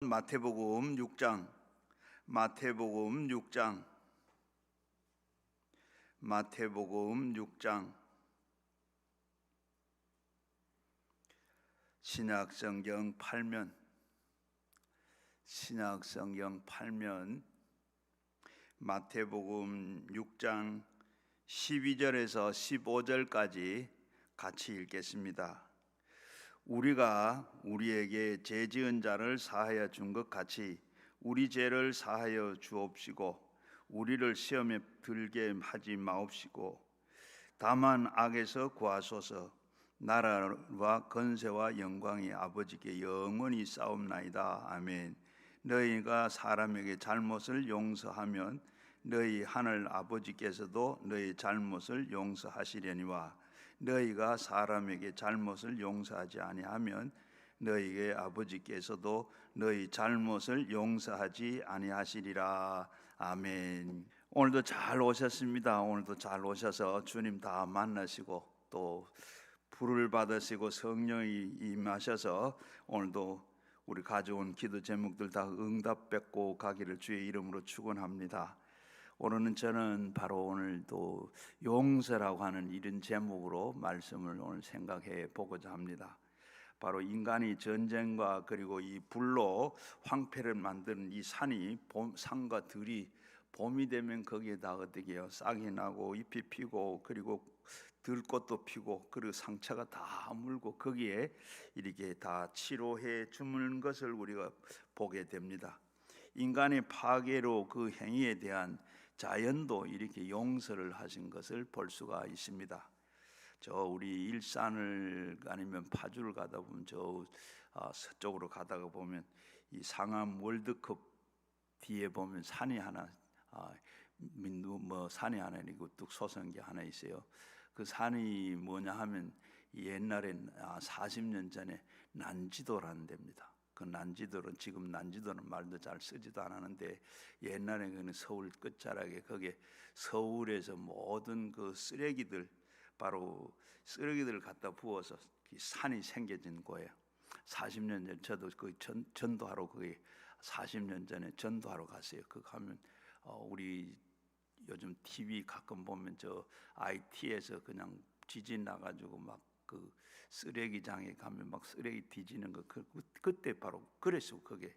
마태복음 6장 마태복음 6장 마태복음 6장 신약성경 8면 마태복음 6장 12절에서 15절까지 같이 읽겠습니다. 우리가 우리에게 죄 지은 자를 사하여 준 것 같이 우리 죄를 사하여 주옵시고 우리를 시험에 들게 하지 마옵시고 다만 악에서 구하소서. 나라와 권세와 영광이 아버지께 영원히 싸움나이다. 아멘. 너희가 사람에게 잘못을 용서하면 너희 하늘 아버지께서도 너희 잘못을 용서하시려니와 너희가 사람에게 잘못을 용서하지 아니하면 너희의 아버지께서도 너희 잘못을 용서하지 아니하시리라. 아멘. 오늘도 잘 오셨습니다. 오늘도 잘 오셔서 주님 다 만나시고 또 불을 받으시고 성령이 임하셔서 오늘도 우리 가져온 기도 제목들 다 응답받고 가기를 주의 이름으로 축원합니다. 오늘은 저는 바로 오늘도 용서라고 하는 이런 제목으로 말씀을 오늘 생각해 보고자 합니다. 바로 인간이 전쟁과 그리고 이 불로 황폐를 만드는 이 산과 들이 봄이 되면 거기에다 어떻게 해요? 싹이 나고 잎이 피고 그리고 들꽃도 피고 그리고 상처가 다 물고 거기에 이렇게 다 치료해 주는 것을 우리가 보게 됩니다. 인간의 파괴로 그 행위에 대한 자연도 이렇게 용서를 하신 것을 볼 수가 있습니다. 저 우리 일산을 아니면 파주를 가다 보면 저 서쪽으로 가다가 보면 이 상암 월드컵 뒤에 보면 산이 하나 산이 하나 있고 뚝 솟은 게 하나 있어요. 그 산이 뭐냐 하면 옛날엔 40년 전에 난지도라는 데입니다. 그 난지도는 지금 난지도는 말도 잘 쓰지도 않았는데 옛날에 그는 서울 끝자락에 거기에 서울에서 모든 그 쓰레기들 바로 쓰레기들을 갖다 부어서 산이 생겨진 거예요. 40년 전 저도 그 전도하러 거기 40년 전에 전도하러 갔어요. 그 가면 우리 요즘 TV 가끔 보면 저 IT에서 그냥 지진 나가지고 막 그 쓰레기장에 가면 막 쓰레기 뒤지는 거 그때 바로 그랬어. 그게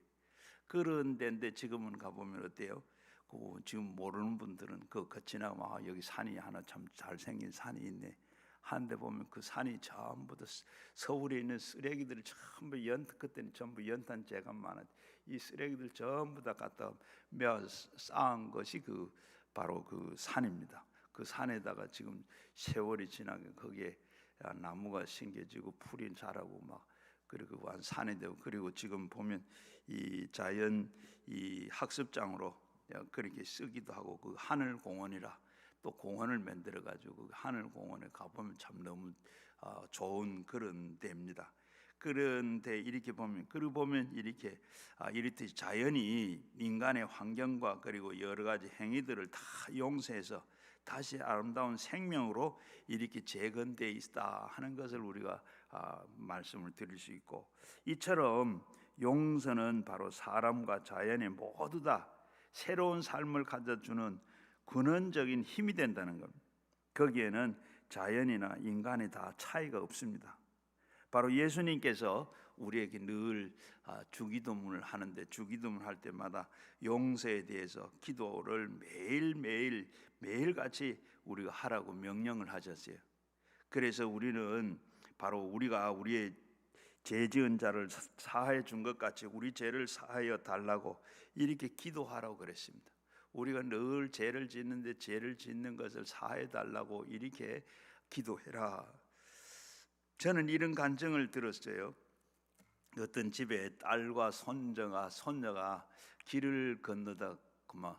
그런 데인데 지금은 가보면 어때요? 그 지금 모르는 분들은 그 지나가면 여기 산이 하나 참 잘생긴 산이 있네 하는데 보면 그 산이 전부 다 서울에 있는 쓰레기들을 전부 그때는 전부 연탄재가 많아 이 쓰레기들 전부 다 갖다 쌓은 것이 그 바로 그 산입니다. 그 산에다가 지금 세월이 지나게 거기에 나무가 심겨지고 풀이 자라고 막 그리고 한 산이 되고 그리고 지금 보면 이 자연 이 학습장으로 그렇게 쓰기도 하고 그 하늘공원이라 또 공원을 만들어 가지고 그 하늘공원에 가보면 참 너무 좋은 그런 데입니다. 그런데 이렇게 보면 이렇게 이렇듯이 자연이 인간의 환경과 그리고 여러 가지 행위들을 다 용서해서 다시 아름다운 생명으로 이렇게 재건되어 있다 하는 것을 우리가 말씀을 드릴 수 있고 이처럼 용서는 바로 사람과 자연에 모두 다 새로운 삶을 가져주는 근원적인 힘이 된다는 겁니다. 거기에는 자연이나 인간에 다 차이가 없습니다. 바로 예수님께서 우리에게 늘 주기도문을 하는데 주기도문 할 때마다 용서에 대해서 기도를 매일같이 우리가 하라고 명령을 하셨어요. 그래서 우리는 바로 우리가 우리의 죄 지은 자를 사하여 준 것 같이 우리 죄를 사하여 달라고 이렇게 기도하라고 그랬습니다. 우리가 늘 죄를 짓는데 죄를 짓는 것을 사하여 달라고 이렇게 기도해라. 저는 이런 간증을 들었어요. 어떤 집에 딸과 손녀가 길을 건너다 그만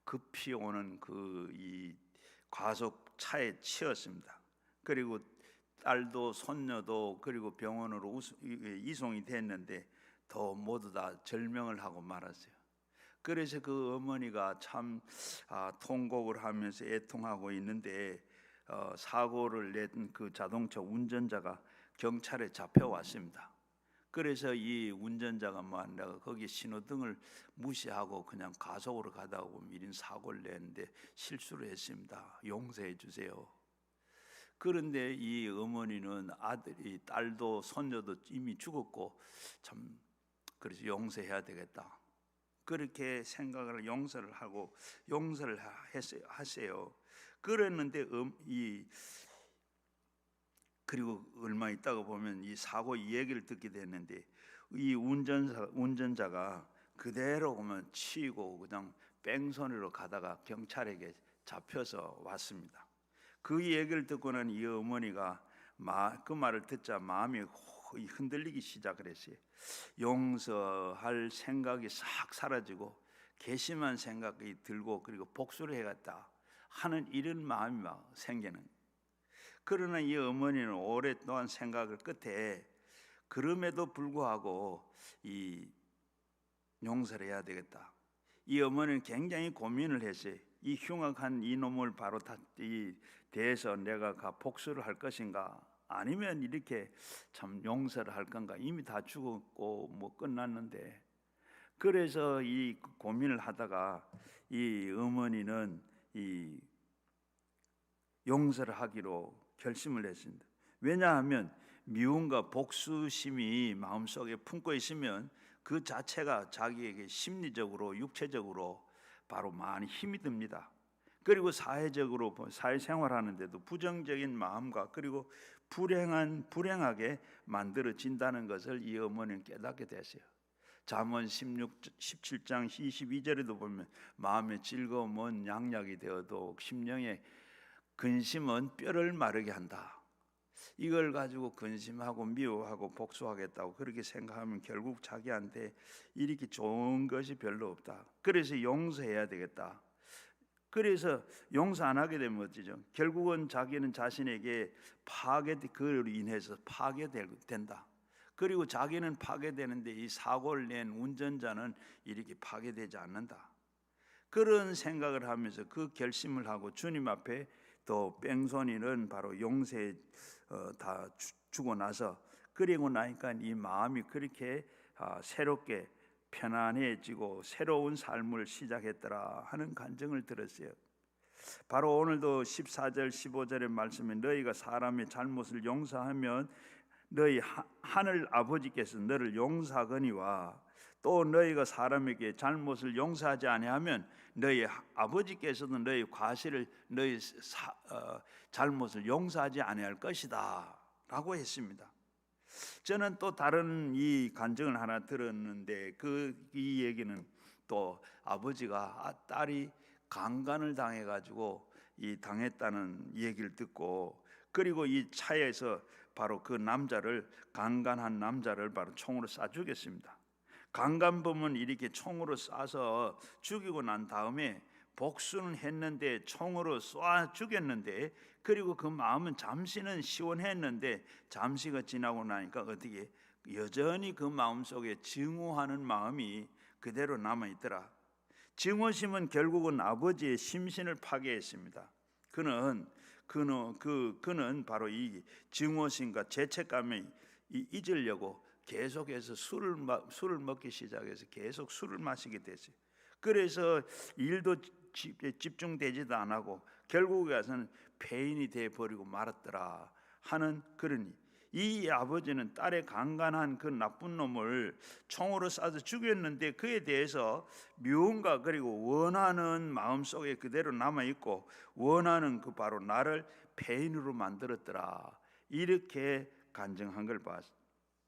급히 오는 이 과속 차에 치였습니다. 그리고 딸도 손녀도 그리고 병원으로 이송이 됐는데 더 모두 다 절명을 하고 말았어요. 그래서 그 어머니가 참 통곡을 하면서 애통하고 있는데 사고를 낸 그 자동차 운전자가 경찰에 잡혀왔습니다. 그래서 이 운전자가 내가 거기 신호등을 무시하고 그냥 가속으로 가다가 보면 이런 사고를 냈는데 실수를 했습니다. 용서해 주세요. 그런데 이 어머니는 아들이, 딸도 손녀도 이미 죽었고 참 그래서 용서해야 되겠다. 그렇게 생각을 용서를 하고 용서를 하세요. 그랬는데 그리고 얼마 있다가 보면 이 사고 얘기를 듣게 됐는데 이 운전자가 그대로 보면 치이고 그냥 뺑소니로 가다가 경찰에게 잡혀서 왔습니다. 그 얘기를 듣고는 이 어머니가 그 말을 듣자 마음이 흔들리기 시작을 했어요. 용서할 생각이 싹 사라지고 괘씸한 생각이 들고 그리고 복수를 해야겠다 하는 이런 마음이 막 생기는. 그러나 이 어머니는 오랫동안 생각을 끝에 그럼에도 불구하고 이 용서를 해야 되겠다. 이 어머니는 굉장히 고민을 했어요. 이 흉악한 이놈을 바로 대해서 내가 복수를 할 것인가, 아니면 이렇게 참 용서를 할 건가. 이미 다 죽었고 뭐 끝났는데. 그래서 이 고민을 하다가 이 어머니는 이 용서를 하기로 결심을 했습니다. 왜냐하면 미움과 복수심이 마음속에 품고 있으면 그 자체가 자기에게 심리적으로 육체적으로 바로 많이 힘이 듭니다. 그리고 사회적으로 사회생활하는데도 부정적인 마음과 그리고 불행하게 만들어진다는 것을 이 어머니는 깨닫게 됐어요. 잠언 17장 22절에도 보면 마음의 즐거움은 양약이 되어도 심령의 근심은 뼈를 마르게 한다. 이걸 가지고 근심하고 미워하고 복수하겠다고 그렇게 생각하면 결국 자기한테 이렇게 좋은 것이 별로 없다. 그래서 용서해야 되겠다. 그래서 용서 안 하게 되면 어찌죠? 결국은 자기는 자신에게 그로 인해서 파괴된다. 그리고 자기는 파괴되는데 이 사고를 낸 운전자는 이렇게 파괴되지 않는다. 그런 생각을 하면서 그 결심을 하고 주님 앞에 또 뺑소니는 바로 용서에 다 주고 나서, 그리고 나니까 이 마음이 그렇게 새롭게 편안해지고 새로운 삶을 시작했더라 하는 간증을 들었어요. 바로 오늘도 14절 15절의 말씀에 너희가 사람의 잘못을 용서하면 너희 하늘 아버지께서 너를 용서하거니와 또 너희가 사람에게 잘못을 용서하지 아니하면 너희 아버지께서도 너희 과실을 너희 잘못을 용서하지 아니할 것이다 라고 했습니다. 저는 또 다른 이 간증을 하나 들었는데 이 얘기는 또 아버지가 딸이 강간을 당해가지고 당했다는 얘기를 듣고, 그리고 이 차에서 바로 그 강간한 남자를 바로 총으로 쏴 죽였습니다. 강간범은 이렇게 총으로 쏴서 죽이고 난 다음에 복수는 했는데 총으로 쏴 죽였는데, 그리고 그 마음은 잠시는 시원했는데 잠시가 지나고 나니까 어떻게 여전히 그 마음속에 증오하는 마음이 그대로 남아있더라. 증오심은 결국은 아버지의 심신을 파괴했습니다. 그는 바로 이 증오심과 죄책감을 잊으려고 계속해서 술을 먹기 시작해서 계속 술을 마시게 됐어요. 그래서 일도 집중되지도 않고 결국에 와서는 폐인이 되어버리고 말았더라 하는 그런. 이 아버지는 딸의 강간한 그 나쁜 놈을 총으로 쏴서 죽였는데 그에 대해서 미움과 그리고 원하는 마음속에 그대로 남아있고, 원하는 그 바로 나를 폐인으로 만들었더라 이렇게 간증한 걸 봤습니다.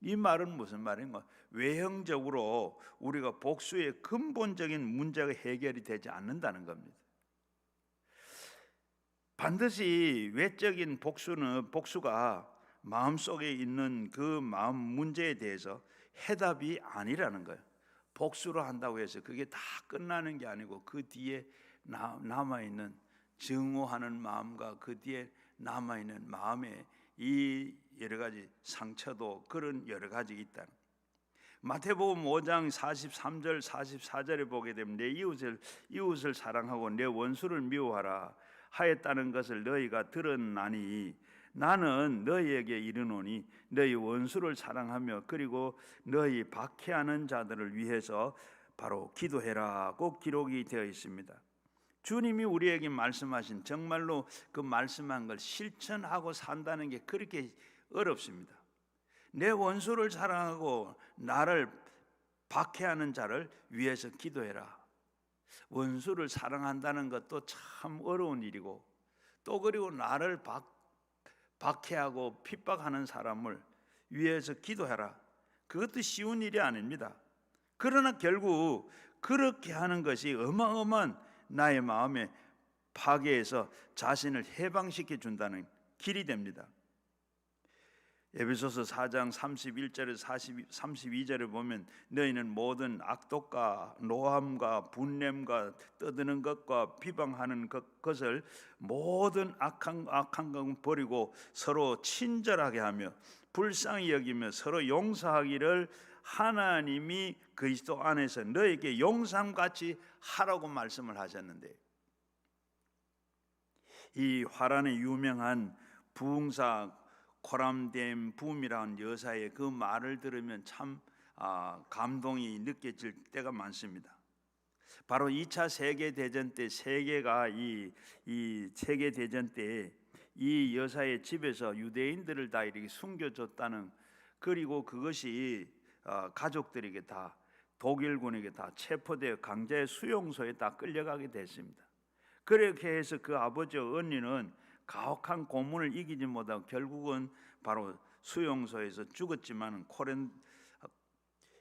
이 말은 무슨 말인가? 외형적으로 우리가 복수의 근본적인 문제가 해결이 되지 않는다는 겁니다. 반드시 외적인 복수가 마음속에 있는 그 마음 문제에 대해서 해답이 아니라는 거예요. 복수를 한다고 해서 그게 다 끝나는 게 아니고 그 뒤에 남아있는 증오하는 마음과 그 뒤에 남아있는 마음에 이 여러 가지 상처도 그런 여러 가지 있다. 마태복음 5장 43절 44절에 보게 되면 내 이웃을 사랑하고 내 원수를 미워하라 하였다는 것을 너희가 들었나니 나는 너희에게 이르노니 너희 원수를 사랑하며 그리고 너희 박해하는 자들을 위해서 바로 기도해라고 기록이 되어 있습니다. 주님이 우리에게 말씀하신, 정말로 그 말씀한 걸 실천하고 산다는 게 그렇게 어렵습니다. 내 원수를 사랑하고 나를 박해하는 자를 위해서 기도해라. 원수를 사랑한다는 것도 참 어려운 일이고, 또 그리고 나를 박해하고 핍박하는 사람을 위해서 기도해라. 그것도 쉬운 일이 아닙니다. 그러나 결국 그렇게 하는 것이 어마어마한 나의 마음의 파괴에서 자신을 해방시켜 준다는 길이 됩니다. 에베소서 4장 31절에서 32절에 보면 너희는 모든 악독과 노함과 분냄과 떠드는 것과 비방하는 것을 모든 악한 것 버리고 서로 친절하게 하며 불쌍히 여기며 서로 용서하기를 하나님이 그리스도 안에서 너에게 용sam같이 하라고 말씀을 하셨는데, 이 화란의 유명한 부흥사 코람뎀 붐이라는 여사의 그 말을 들으면 참 감동이 느껴질 때가 많습니다. 바로 2차 세계대전 때 세계가 이 세계대전 때 이 여사의 집에서 유대인들을 다 이렇게 숨겨줬다는, 그리고 그것이 가족들에게 다, 독일군에게 다 체포되어 강제 수용소에 다 끌려가게 됐습니다. 그렇게 해서 그 아버지와 언니는 가혹한 고문을 이기지 못하고 결국은 바로 수용소에서 죽었지만,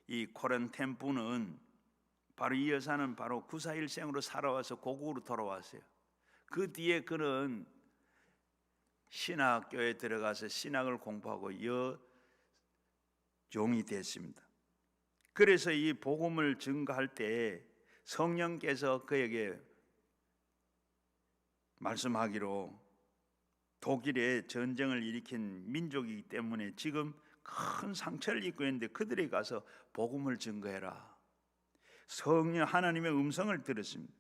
이 코렌템프는 바로 이 여사는 바로 구사일생으로 살아와서 고국으로 돌아왔어요. 그 뒤에 그는 신학교에 들어가서 신학을 공부하고 여종이 됐습니다. 그래서 이 복음을 증거할 때 성령께서 그에게 말씀하기로, 독일에 전쟁을 일으킨 민족이기 때문에 지금 큰 상처를 입고 있는데 그들에게 가서 복음을 증거해라. 성령 하나님의 음성을 들었습니다.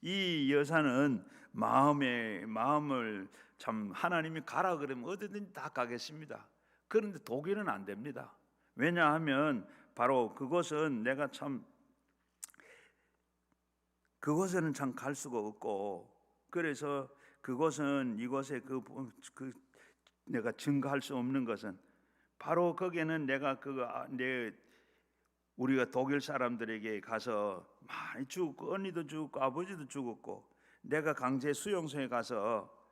이 여사는 마음을 참, 하나님이 가라 그러면 어디든지 다 가겠습니다. 그런데 독일은 안 됩니다. 왜냐하면 바로 그곳은 그곳에는 참 갈 수가 없고, 그래서 그곳은 이곳에 내가 증거할 수 없는 것은 바로 거기에는 우리가 독일 사람들에게 가서 많이 죽고, 언니도 죽고 아버지도 죽었고, 내가 강제 수용소에 가서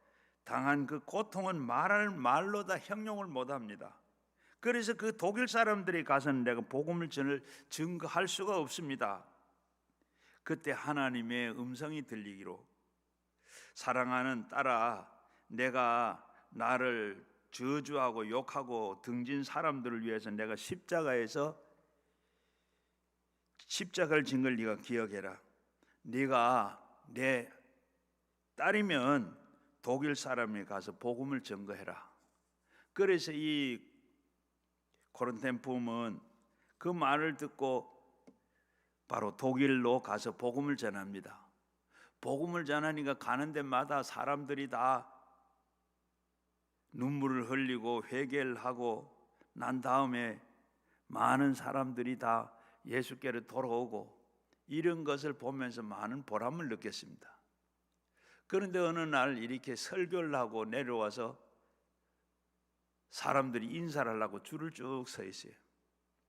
당한 그 고통은 말로 다 형용을 못합니다. 그래서 그 독일 사람들이 가서는 내가 복음을 증거할 수가 없습니다. 그때 하나님의 음성이 들리기로, 사랑하는 딸아, 내가 나를 저주하고 욕하고 등진 사람들을 위해서 내가 십자가에서 십자가를 진 걸 네가 기억해라. 네가 내 딸이면 독일 사람에 가서 복음을 증거해라. 그래서 이 코렌템품은 그 말을 듣고 바로 독일로 가서 복음을 전합니다. 복음을 전하니까 가는 데마다 사람들이 다 눈물을 흘리고 회개를 하고 난 다음에 많은 사람들이 다 예수께로 돌아오고, 이런 것을 보면서 많은 보람을 느꼈습니다. 그런데 어느 날 이렇게 설교를 하고 내려와서 사람들이 인사를 하려고 줄을 쭉 서 있어요.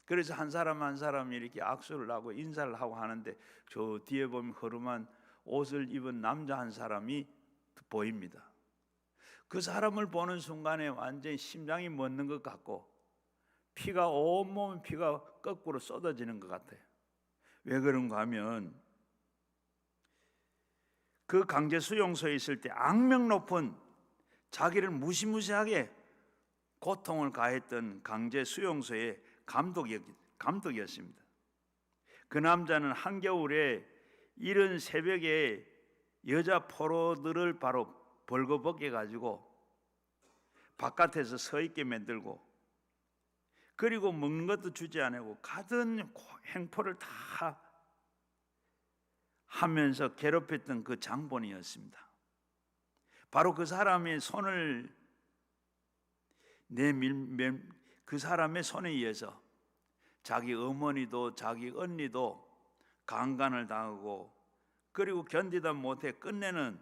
그래서 한 사람 한 사람이 이렇게 악수를 하고 인사를 하고 하는데, 저 뒤에 보면 허름한 옷을 입은 남자 한 사람이 보입니다. 그 사람을 보는 순간에 완전히 심장이 멎는 것 같고, 온몸 피가 거꾸로 쏟아지는 것 같아요. 왜 그런가 하면 그 강제 수용소에 있을 때 악명 높은, 자기를 무시무시하게 고통을 가했던 강제 수용소의 감독이었습니다. 그 남자는 한겨울에 이른 새벽에 여자 포로들을 바로 벌거벗게 가지고 바깥에서 서 있게 만들고, 그리고 먹는 것도 주지 않고 가든 행포를 다 하면서 괴롭혔던 그 장본이었습니다. 바로 그 사람의 손을 그 사람의 손에 의해서 자기 어머니도 자기 언니도 강간을 당하고 그리고 견디다 못해 끝내는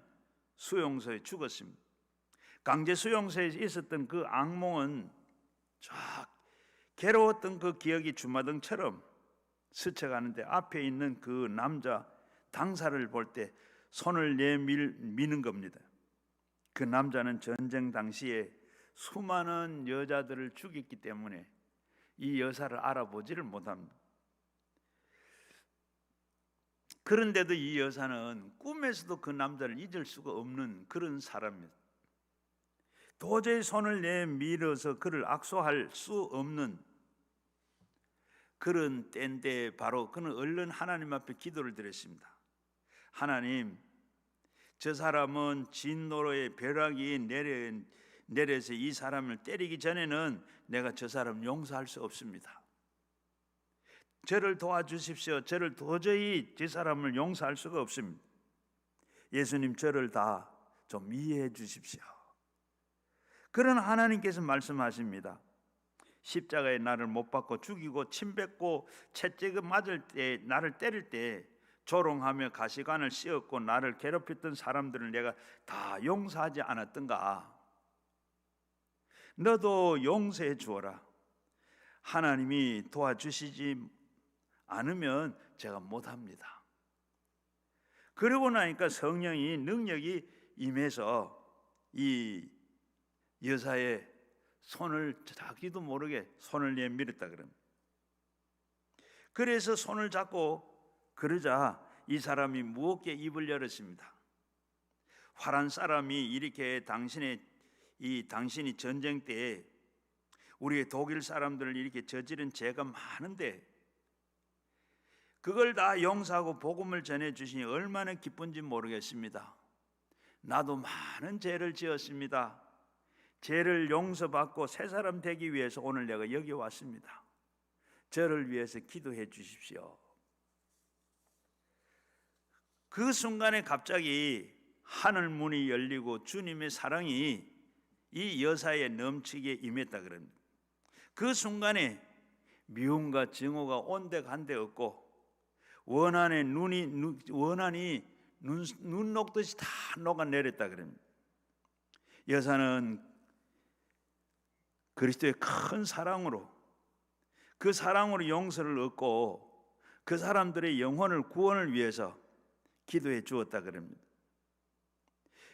수용소에 죽었습니다. 강제 수용소에 있었던 그 악몽은 쫙 괴로웠던 그 기억이 주마등처럼 스쳐가는데 앞에 있는 그 남자 당사를 볼 때 손을 내미는 겁니다. 그 남자는 전쟁 당시에 수많은 여자들을 죽였기 때문에 이 여사를 알아보지를 못합니다. 그런데도 이 여사는 꿈에서도 그 남자를 잊을 수가 없는 그런 사람입니다. 도저히 손을 내밀어서 그를 악수할 수 없는 그런 때인데 바로 그는 얼른 하나님 앞에 기도를 드렸습니다. 하나님, 저 사람은 진노로의 벼락이 내려서 이 사람을 때리기 전에는 내가 저 사람을 용서할 수 없습니다. 저를 도와주십시오. 저를 도저히 저 사람을 용서할 수가 없습니다. 예수님, 저를 다 좀 이해해 주십시오. 그러나 하나님께서 말씀하십니다. 십자가에 나를 못 박고 죽이고 침뱉고 채찍을 맞을 때, 나를 때릴 때 조롱하며 가시관을 씌웠고 나를 괴롭혔던 사람들을 내가 다 용서하지 않았던가? 너도 용서해 주어라. 하나님이 도와주시지 않으면 제가 못합니다. 그러고 나니까 성령이 능력이 임해서 이 여사의 손을 자기도 모르게 손을 내밀었다 그럽니다. 그래서 손을 잡고 그러자 이 사람이 무겁게 입을 열었습니다. 화란 사람이 이렇게 당신이 전쟁 때 우리의 독일 사람들을 이렇게 저지른 죄가 많은데 그걸 다 용서하고 복음을 전해 주시니 얼마나 기쁜지 모르겠습니다. 나도 많은 죄를 지었습니다. 죄를 용서받고 새 사람 되기 위해서 오늘 내가 여기 왔습니다. 저를 위해서 기도해 주십시오. 그 순간에 갑자기 하늘 문이 열리고 주님의 사랑이 이 여사에 넘치게 임했다 그럽니다. 그 순간에 미움과 증오가 온데간데 없고 원한이 눈 녹듯이 다 녹아내렸다 그럽니다. 여사는 그리스도의 큰 사랑으로 그 사랑으로 용서를 얻고 그 사람들의 영혼을 구원을 위해서 기도해 주었다 그럽니다.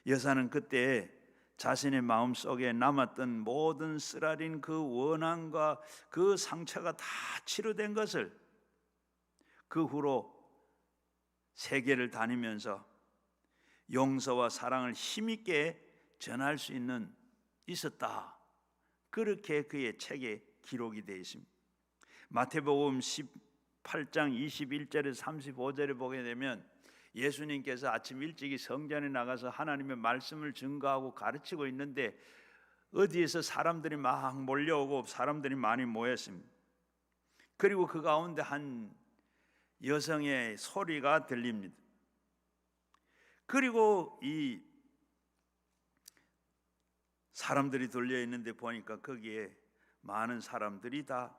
여사는 그때 자신의 마음속에 남았던 모든 쓰라린 그 원한과 그 상처가 다 치료된 것을 그 후로 세계를 다니면서 용서와 사랑을 힘있게 전할 수 있었다. 그렇게 그의 책에 기록이 되어 있습니다. 마태복음 18장 21절에서 35절에 보게 되면 예수님께서 아침 일찍이 성전에 나가서 하나님의 말씀을 증거하고 가르치고 있는데 어디에서 사람들이 막 몰려오고 사람들이 많이 모였습니다. 그리고 그 가운데 한 여성의 소리가 들립니다. 그리고 이 사람들이 돌려 있는데 보니까 거기에 많은 사람들이 다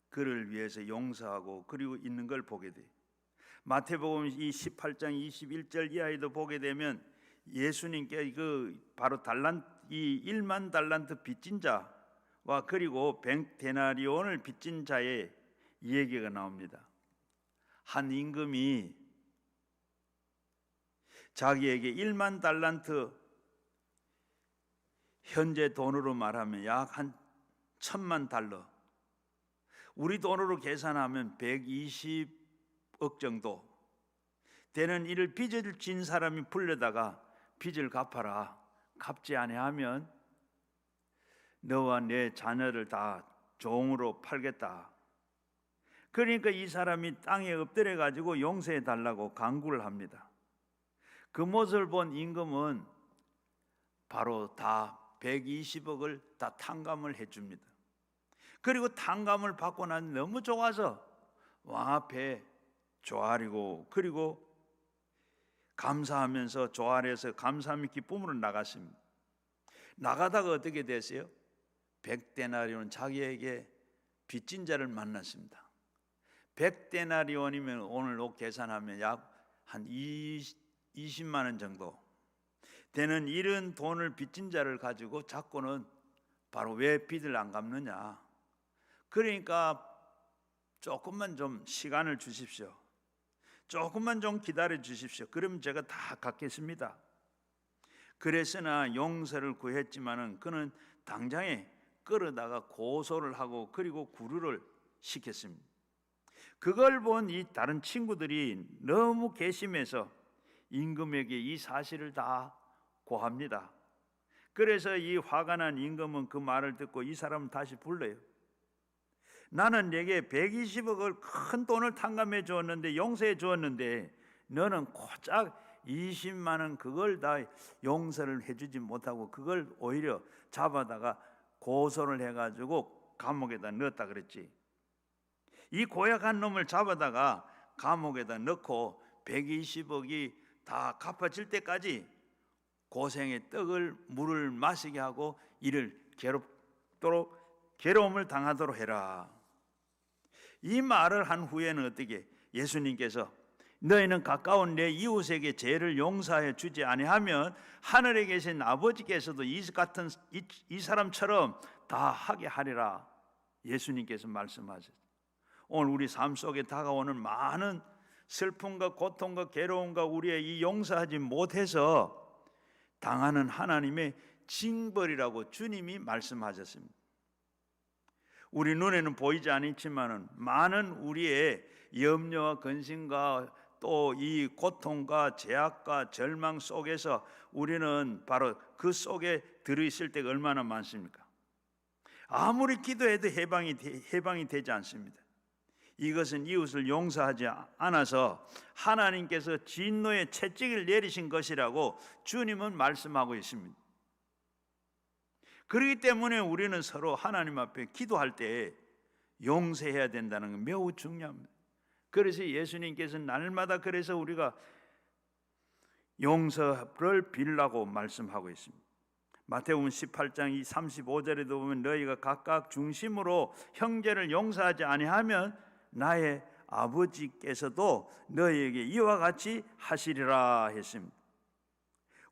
그를 위해서 용서하고 그리고 있는 걸 보게 돼요. 마태복음 이 18장 21절 이하에도 보게 되면 예수님께 그 바로 이 1만 달란트 빚진 자와 그리고 100데나리온을 빚진 자의 얘기가 나옵니다. 한 임금이 자기에게 1만 달란트 현재 돈으로 말하면 약 한 1,000만 달러, 우리 돈으로 계산하면 120억 정도 되는 이를 빚을 진 사람이 불려다가 빚을 갚아라. 갚지 아니하면 너와 내 자녀를 다 종으로 팔겠다. 그러니까 이 사람이 땅에 엎드려 가지고 용서해 달라고 간구를 합니다. 그 모습을 본 임금은 바로 다 120억을 다 탕감을 해줍니다. 그리고 탕감을 받고 난 너무 좋아서 왕 앞에 조아리고 그리고 감사하면서 조아려서 감사함의 기쁨으로 나갔습니다. 나가다가 어떻게 됐어요? 100데나리온 자기에게 빚진 자를 만났습니다. 100데나리온이면 오늘로 계산하면 약 한 20만 원 정도 되는 이런 돈을 빚진 자를 가지고 잡고는 바로 왜 빚을 안 갚느냐, 그러니까 조금만 좀 시간을 주십시오, 조금만 좀 기다려 주십시오, 그러면 제가 다 갚겠습니다. 그랬으나 용서를 구했지만은 그는 당장에 끌어다가 고소를 하고 그리고 구류를 시켰습니다. 그걸 본 이 다른 친구들이 너무 괘씸해서 임금에게 이 사실을 다 고합니다. 그래서 이 화가 난 임금은 그 말을 듣고 이 사람을 다시 불러요. 나는 내게 120억을 큰 돈을 탕감해 주었는데, 용서해 주었는데 너는 고작 20만 원 그걸 다 용서를 해주지 못하고 그걸 오히려 잡아다가 고소를 해가지고 감옥에다 넣었다 그랬지. 이 고약한 놈을 잡아다가 감옥에다 넣고 120억이 다 갚아질 때까지 고생의 떡을 물을 마시게 하고 이를 괴롭도록 괴로움을 당하도록 해라. 이 말을 한 후에는 어떻게 예수님께서 너희는 가까운 내 이웃에게 죄를 용서해 주지 아니하면 하늘에 계신 아버지께서도 이 사람처럼 다 하게 하리라. 예수님께서 말씀하셨어요. 오늘 우리 삶 속에 다가오는 많은 슬픔과 고통과 괴로움과 우리의 이 용서하지 못해서 당하는 하나님의 징벌이라고 주님이 말씀하셨습니다. 우리 눈에는 보이지 않지만은 많은 우리의 염려와 근심과 또 이 고통과 제약과 절망 속에서 우리는 바로 그 속에 들어있을 때가 얼마나 많습니까? 아무리 기도해도 해방이 되지 않습니다. 이것은 이웃을 용서하지 않아서 하나님께서 진노의 채찍을 내리신 것이라고 주님은 말씀하고 있습니다. 그렇기 때문에 우리는 서로 하나님 앞에 기도할 때 용서해야 된다는 건 매우 중요합니다. 그래서 예수님께서 날마다 그래서 우리가 용서를 빌라고 말씀하고 있습니다. 마태복음 18장 35절에도 보면 너희가 각각 중심으로 형제를 용서하지 아니하면 나의 아버지께서도 너희에게 이와 같이 하시리라 했습니다.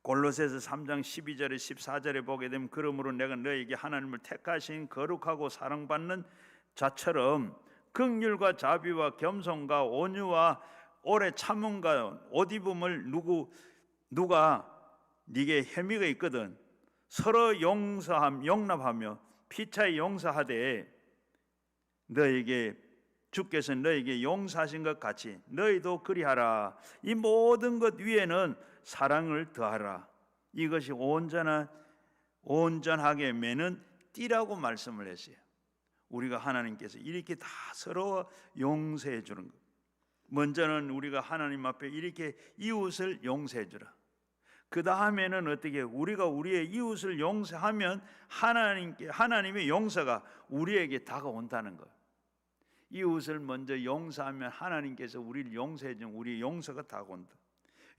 골로새서 3장 12절에 14절에 보게 되면 그러므로 내가 너희에게 하나님을 택하신 거룩하고 사랑받는 자처럼 긍휼과 자비와 겸손과 온유와 오래 참음과 옷 입음을 누가 네게 혐의가 있거든 서로 용납하며 피차에 용서하되 너에게 주께서 너에게 용서하신 것 같이 너희도 그리하라. 이 모든 것 위에는 사랑을 더하라. 이것이 온전하게 매는 띠라고 말씀을 했어요. 우리가 하나님께서 이렇게 다 서로 용서해 주는 것. 먼저는 우리가 하나님 앞에 이렇게 이웃을 용서해 주라. 그 다음에는 어떻게 우리가 우리의 이웃을 용서하면 하나님의 용서가 우리에게 다가온다는 것. 이웃을 먼저 용서하면 하나님께서 우리를 용서해 주면 우리의 용서가 다가온다.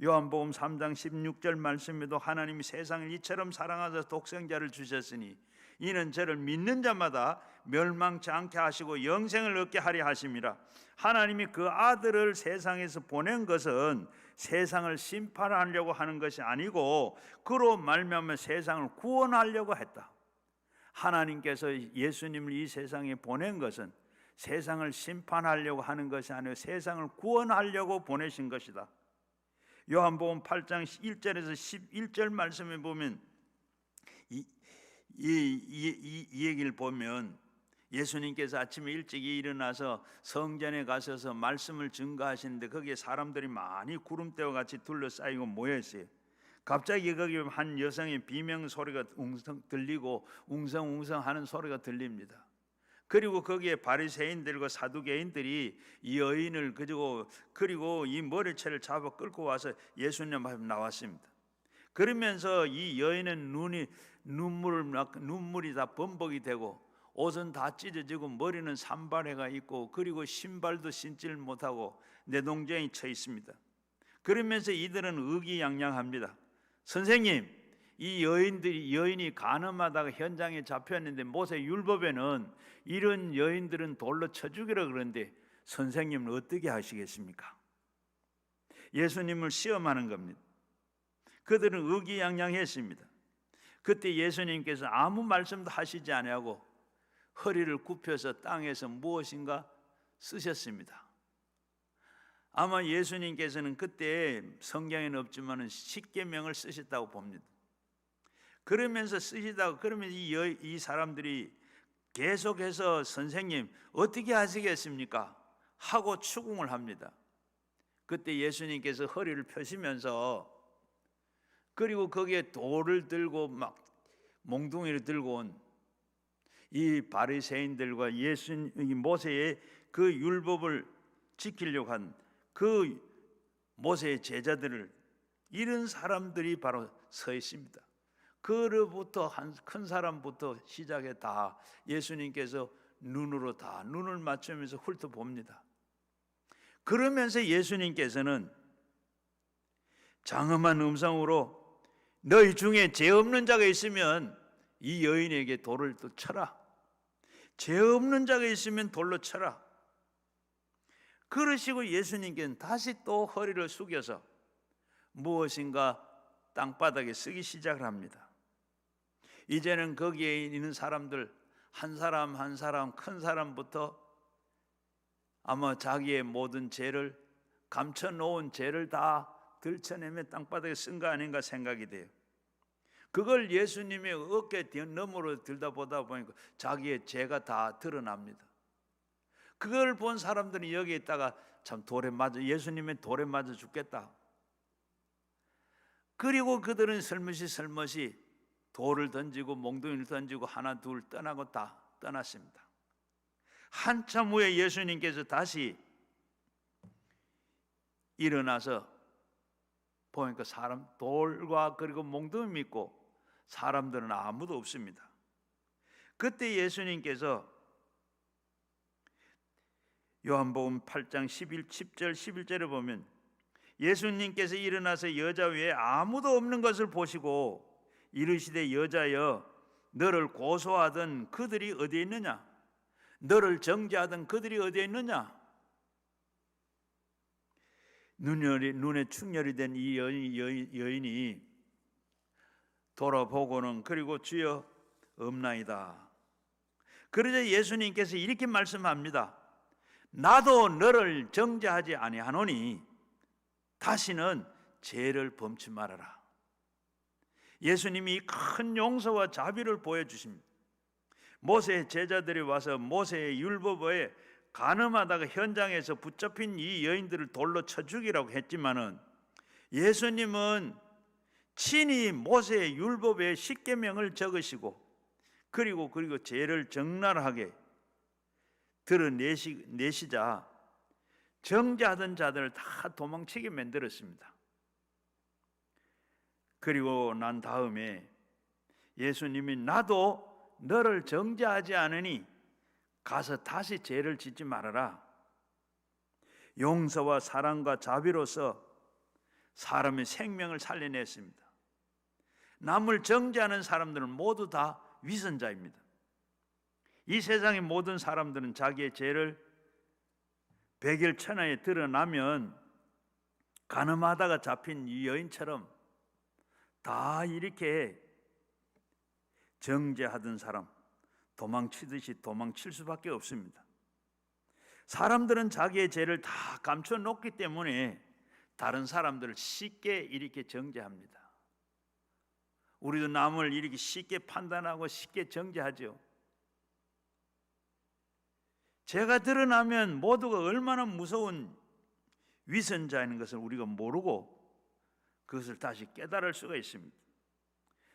요한복음 3장 16절 말씀에도 하나님이 세상을 이처럼 사랑하사 독생자를 주셨으니 이는 저를 믿는 자마다 멸망치 않게 하시고 영생을 얻게 하려 하심이라. 하나님이 그 아들을 세상에서 보낸 것은 세상을 심판하려고 하는 것이 아니고 그로 말미암아 세상을 구원하려고 했다. 하나님께서 예수님을 이 세상에 보낸 것은 세상을 심판하려고 하는 것이 아니고 세상을 구원하려고 보내신 것이다. 요한복음 8장 1절에서 11절 말씀에 보면 이 얘기를 보면 예수님께서 아침에 일찍 일어나서 성전에 가셔서 말씀을 증거하시는데 거기에 사람들이 많이 구름대와 같이 둘러싸이고 모여있어요. 갑자기 거기 한 여성의 비명 소리가 들리고 웅성웅성 하는 소리가 들립니다. 그리고 거기에 바리새인들과 사두개인들이 이 여인을 그리고 이 머리채를 잡아 끌고 와서 예수님 앞에 나왔습니다. 그러면서 이 여인은 눈물이 다 범벅이 되고 옷은 다 찢어지고 머리는 산발해가 있고 그리고 신발도 신지를 못하고 내동댕이 쳐 있습니다. 그러면서 이들은 의기양양합니다. 선생님, 이 여인이 간음하다가 현장에 잡혔는데 모세 율법에는 이런 여인들은 돌로 쳐 죽이라 그러는데 선생님은 어떻게 하시겠습니까? 예수님을 시험하는 겁니다. 그들은 의기양양했습니다. 그때 예수님께서 아무 말씀도 하시지 아니하고 허리를 굽혀서 땅에서 무엇인가 쓰셨습니다. 아마 예수님께서는 그때 성경에는 없지만 십계명을 쓰셨다고 봅니다. 그러면서 이 사람들이 계속해서 선생님 어떻게 하시겠습니까? 하고 추궁을 합니다. 그때 예수님께서 허리를 펴시면서 그리고 거기에 돌을 들고 막 몽둥이를 들고 온 이 바리새인들과 모세의 그 율법을 지키려고 한 그 모세의 제자들을 이런 사람들이 바로 서 있습니다. 그로부터 한 큰 사람부터 시작해 다 예수님께서 눈을 맞추면서 훑어봅니다. 그러면서 예수님께서는 장엄한 음성으로 너희 중에 죄 없는 자가 있으면 이 여인에게 돌을 또 쳐라. 죄 없는 자가 있으면 돌로 쳐라. 그러시고 예수님께서는 다시 또 허리를 숙여서 무엇인가 땅바닥에 쓰기 시작을 합니다. 이제는 거기에 있는 사람들 한 사람 한 사람 큰 사람부터 아마 자기의 모든 죄를 감춰놓은 죄를 다 들춰내며 땅바닥에 쓴 거 아닌가 생각이 돼요. 그걸 예수님의 어깨 너머로 들다 보다 보니까 자기의 죄가 다 드러납니다. 그걸 본 사람들은 여기 있다가 참 예수님의 돌에 맞아 죽겠다. 그리고 그들은 슬며시 돌을 던지고 몽둥이를 던지고 하나 둘 떠나고 다 떠났습니다. 한참 후에 예수님께서 다시 일어나서 보니까 사람 돌과 그리고 몽둥이 믿고 사람들은 아무도 없습니다. 그때 예수님께서 요한복음 8장 10절 11절에 보면 예수님께서 일어나서 여자 외에 아무도 없는 것을 보시고 이르시되 여자여 너를 고소하던 그들이 어디에 있느냐? 너를 정죄하던 그들이 어디에 있느냐? 눈에 충혈이 된 이 여인이 돌아보고는 그리고 주여 없나이다. 그러자 예수님께서 이렇게 말씀합니다. 나도 너를 정죄하지 아니하노니 다시는 죄를 범치 말아라. 예수님이 큰 용서와 자비를 보여주십니다. 모세의 제자들이 와서 모세의 율법에 간음하다가 현장에서 붙잡힌 이 여인들을 돌로 쳐 죽이라고 했지만은 예수님은 친히 모세의 율법에 십계명을 적으시고 그리고 죄를 적나라하게 드러내시자 정죄하던 자들을 다 도망치게 만들었습니다. 그리고 난 다음에 예수님이 나도 너를 정죄하지 않으니 가서 다시 죄를 짓지 말아라. 용서와 사랑과 자비로서 사람의 생명을 살려냈습니다. 남을 정죄하는 사람들은 모두 다 위선자입니다. 이 세상의 모든 사람들은 자기의 죄를 백일천하에 드러나면 간음하다가 잡힌 이 여인처럼 다 이렇게 정죄하던 사람 도망치듯이 도망칠 수밖에 없습니다. 사람들은 자기의 죄를 다 감춰놓기 때문에 다른 사람들을 쉽게 이렇게 정죄합니다. 우리도 남을 이렇게 쉽게 판단하고 쉽게 정죄하죠. 죄가 드러나면 모두가 얼마나 무서운 위선자인 것을 우리가 모르고 그것을 다시 깨달을 수가 있습니다.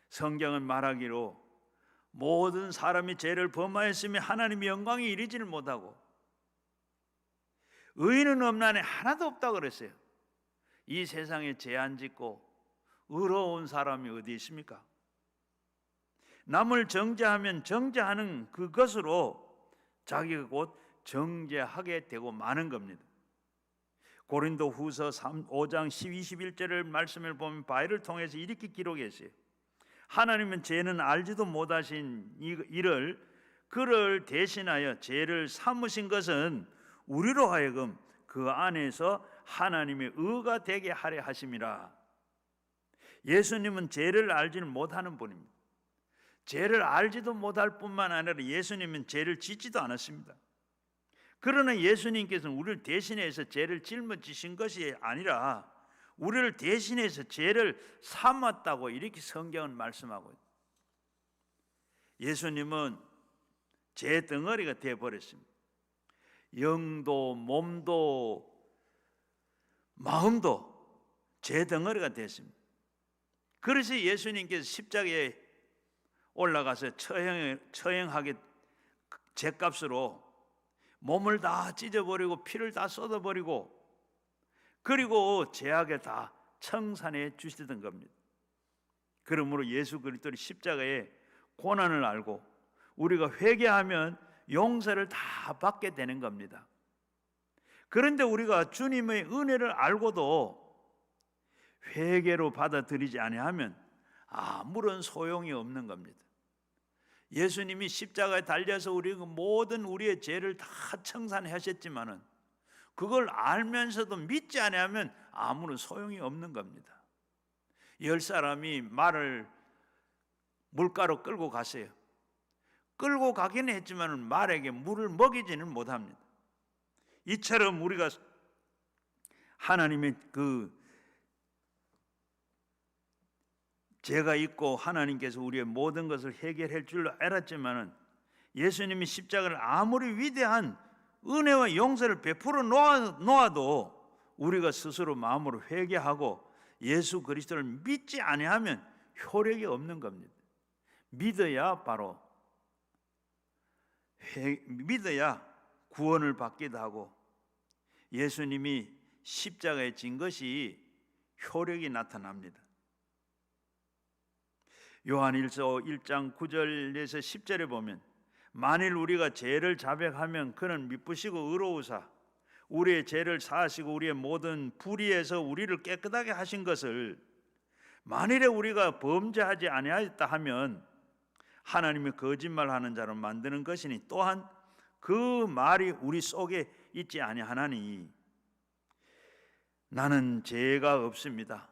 성경은 말하기로 모든 사람이 죄를 범하였으며 하나님의 영광에 이르지를 못하고 의인은 없나니 하나도 없다고 그랬어요. 이 세상에 죄 안 짓고 의로운 사람이 어디 있습니까? 남을 정죄하면 정죄하는 그것으로 자기가 곧 정죄하게 되고 마는 겁니다. 고린도 후서 5장 12, 11절을 말씀을 보면 바울을 통해서 이렇게 기록했어요. 하나님은 죄는 알지도 못하신 이를 그를 대신하여 죄를 삼으신 것은 우리로 하여금 그 안에서 하나님의 의가 되게 하려 하심이라. 예수님은 죄를 알지는 못하는 분입니다. 죄를 알지도 못할 뿐만 아니라 예수님은 죄를 짓지도 않았습니다. 그러나 예수님께서는 우리를 대신해서 죄를 짊어지신 것이 아니라 우리를 대신해서 죄를 삼았다고 이렇게 성경은 말씀하고 있습니다. 예수님은 죄 덩어리가 되어버렸습니다. 영도 몸도 마음도 죄 덩어리가 됐습니다. 그래서 예수님께서 십자가에 올라가서 처형하게 죄값으로 몸을 다 찢어버리고 피를 다 쏟아버리고 그리고 죄악에 다 청산해 주시던 겁니다. 그러므로 예수 그리스도의 십자가의 고난을 알고 우리가 회개하면 용서를 다 받게 되는 겁니다. 그런데 우리가 주님의 은혜를 알고도 회개로 받아들이지 아니하면 아무런 소용이 없는 겁니다. 예수님이 십자가에 달려서 모든 우리의 죄를 다 청산하셨지만은 그걸 알면서도 믿지 아니하면 아무런 소용이 없는 겁니다. 10사람이 말을 물가로 끌고 갔어요. 끌고 가기는 했지만 말에게 물을 먹이지는 못합니다. 이처럼 우리가 하나님의 그 죄가 있고 하나님께서 우리의 모든 것을 해결할 줄로 알았지만은 예수님이 십자가를 아무리 위대한 은혜와 용서를 베풀어 놓아도 우리가 스스로 마음으로 회개하고 예수 그리스도를 믿지 아니하면 효력이 없는 겁니다. 믿어야 구원을 받기도 하고 예수님이 십자가에 진 것이 효력이 나타납니다. 요한일서 1장 9절에서 10절에 보면 만일 우리가 죄를 자백하면 그는 미쁘시고 의로우사 우리의 죄를 사하시고 우리의 모든 불의에서 우리를 깨끗하게 하신 것을 만일에 우리가 범죄하지 아니하였다 하면 하나님이 거짓말하는 자로 만드는 것이니 또한 그 말이 우리 속에 있지 아니하나니 나는 죄가 없습니다.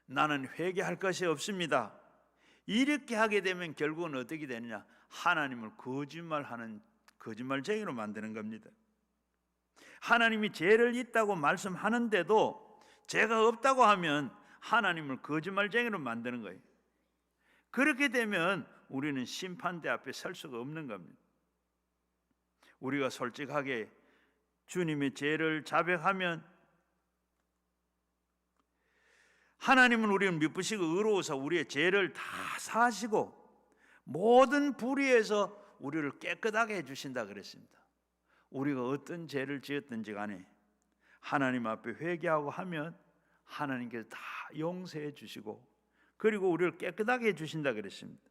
나는 회개할 것이 없습니다. 이렇게 하게 되면 결국은 어떻게 되느냐? 하나님을 거짓말쟁이로 만드는 겁니다. 하나님이 죄를 있다고 말씀하는데도 죄가 없다고 하면 하나님을 거짓말쟁이로 만드는 거예요. 그렇게 되면 우리는 심판대 앞에 설 수가 없는 겁니다. 우리가 솔직하게 주님의 죄를 자백하면 하나님은 우리를 미쁘시고 의로우사 우리의 죄를 다 사하시고 모든 불의에서 우리를 깨끗하게 해주신다 그랬습니다. 우리가 어떤 죄를 지었든지 간에 하나님 앞에 회개하고 하면 하나님께서 다 용서해 주시고 그리고 우리를 깨끗하게 해주신다 그랬습니다.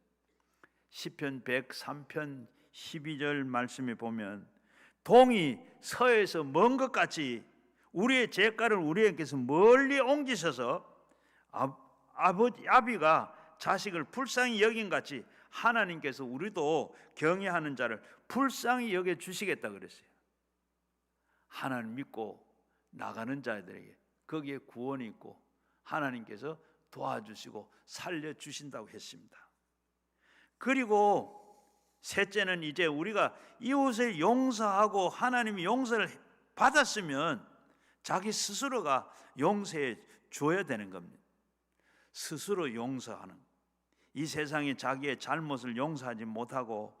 시편 103편 12절 말씀에 보면 동이 서에서 먼 것 같이 우리의 죄가를 우리에게서 멀리 옮기셔서 아비가 자식을 불쌍히 여긴 같이 하나님께서 우리도 경외하는 자를 불쌍히 여겨 주시겠다 그랬어요. 하나님 믿고 나가는 자들에게 거기에 구원이 있고 하나님께서 도와주시고 살려주신다고 했습니다. 그리고 셋째는 이제 우리가 이웃을 용서하고 하나님이 용서를 받았으면 자기 스스로가 용서해 줘야 되는 겁니다. 스스로 용서하는, 이 세상에 자기의 잘못을 용서하지 못하고